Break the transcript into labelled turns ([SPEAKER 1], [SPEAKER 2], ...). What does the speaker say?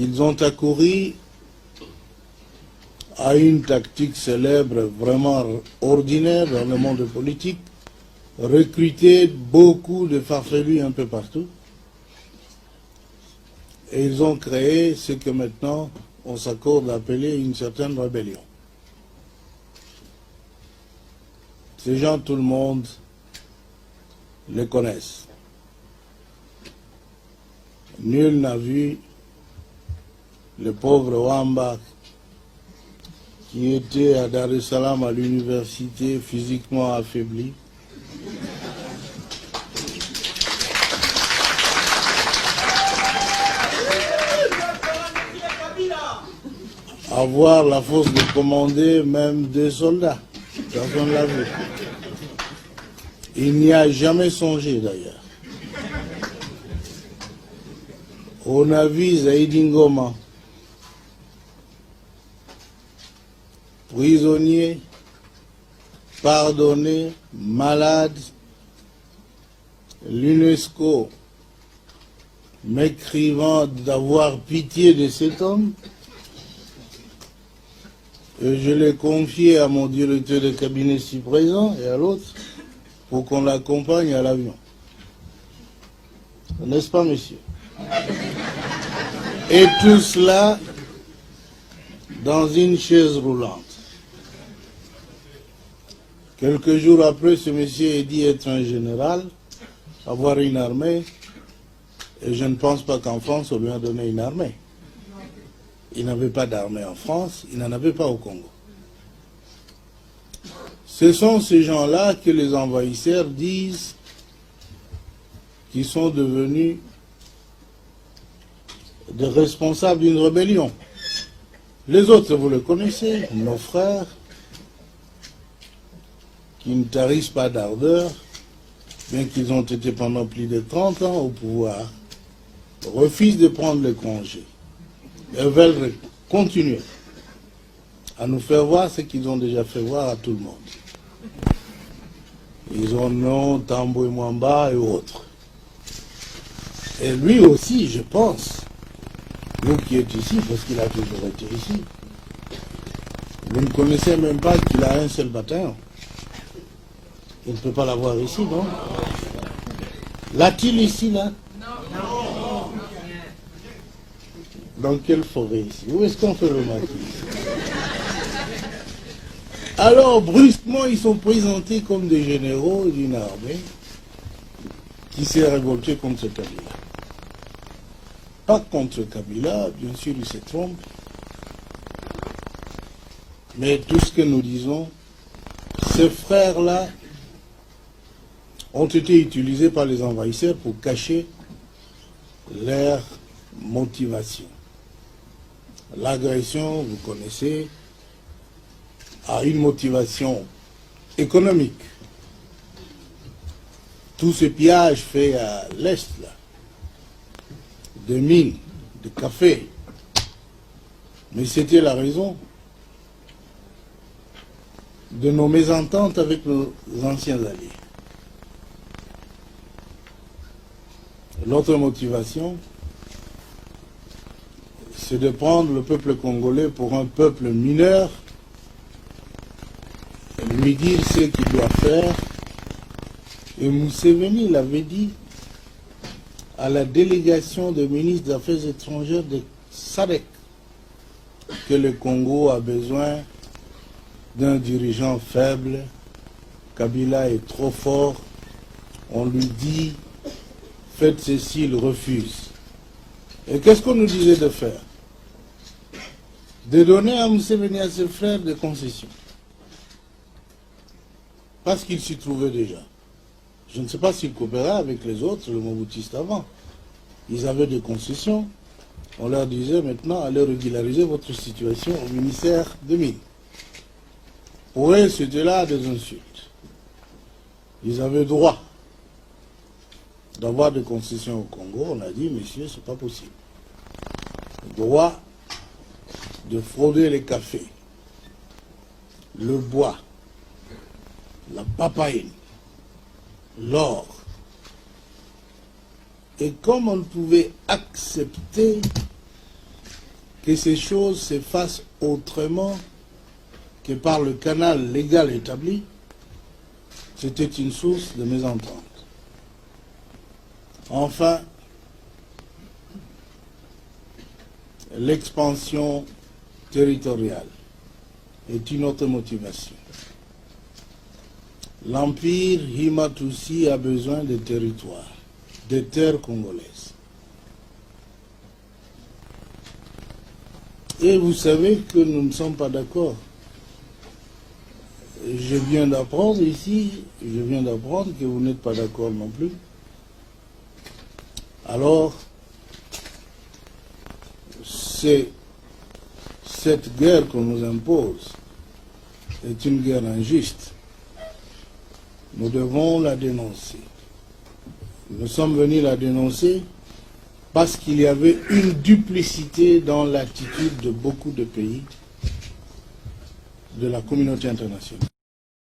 [SPEAKER 1] Ils ont accouru à une tactique célèbre, vraiment ordinaire dans le monde politique, recruter beaucoup de farfelus un peu partout. Et ils ont créé ce que maintenant on s'accorde à appeler une certaine rébellion. Ces gens, tout le monde les connaisse. Nul n'a vu le pauvre Wamba qui était à Dar es Salaam à l'université physiquement affaibli. Avoir la force de commander même des soldats. Personne ne l'a vu. Il n'y a jamais songé d'ailleurs. On a vu Zaidi Ngoma, prisonnier, pardonné, malade, l'UNESCO m'écrivant d'avoir pitié de cet homme. Et je l'ai confié à mon directeur de cabinet ici présent et à l'autre pour qu'on l'accompagne à l'avion. N'est-ce pas, monsieur? Et tout cela dans une chaise roulante. Quelques jours après, ce monsieur est dit être un général, avoir une armée, et je ne pense pas qu'en France, on lui a donné une armée. Il n'avait pas d'armée en France, il n'en avait pas au Congo. Ce sont ces gens-là que les envahisseurs disent qu'ils sont devenus des responsables d'une rébellion. Les autres, vous le connaissez, nos frères, qui ne tarissent pas d'ardeur, bien qu'ils ont été pendant plus de 30 ans au pouvoir, refusent de prendre le congé. Ils veulent continuer à nous faire voir ce qu'ils ont déjà fait voir à tout le monde. Ils ont nom, Tambo et Mwamba et autres. Et lui aussi, je pense, nous qui êtes ici, parce qu'il a toujours été ici, vous ne connaissez même pas qu'il a un seul bataillon. Il ne peut pas l'avoir ici, non? L'a-t-il ici, là? Non. Dans quelle forêt ici? Où est-ce qu'on fait le maquis? Alors, brusquement, ils sont présentés comme des généraux d'une armée qui s'est révoltée contre Kabila. Pas contre Kabila, bien sûr, il se trompe. Mais tout ce que nous disons, ces frères-là ont été utilisés par les envahisseurs pour cacher leur motivation. L'agression, vous connaissez, a une motivation économique. Tout ce pillage fait à l'est, là, de mines, de café, mais c'était la raison de nos mésententes avec nos anciens alliés. L'autre motivation, c'est de prendre le peuple congolais pour un peuple mineur, et lui dire ce qu'il doit faire. Et Museveni l'avait dit à la délégation des ministres des Affaires étrangères de SADC, que le Congo a besoin d'un dirigeant faible. Kabila est trop fort. On lui dit, faites ceci, il refuse. Et qu'est-ce qu'on nous disait de faire? De donner à Museveni, à ses frères, des concessions. Parce qu'il s'y trouvait déjà. Je ne sais pas s'il coopérait avec les autres, le Mobutistes avant. Ils avaient des concessions. On leur disait maintenant, allez régulariser votre situation au ministère des Mines. Pour eux, c'était là des insultes. Ils avaient droit d'avoir des concessions au Congo. On a dit, messieurs, c'est pas possible. Droit de frauder les cafés, le bois, la papaye, l'or. Et comme on ne pouvait accepter que ces choses se fassent autrement que par le canal légal établi, c'était une source de mésentente. Enfin, l'expansion territoriale est une autre motivation. L'Empire Hima-Tutsi a besoin de territoires, de terres congolaises. Et vous savez que nous ne sommes pas d'accord. Je viens d'apprendre ici, que vous n'êtes pas d'accord non plus. Alors, cette guerre qu'on nous impose est une guerre injuste. Nous devons la dénoncer. Nous sommes venus la dénoncer parce qu'il y avait une duplicité dans l'attitude de beaucoup de pays de la communauté internationale.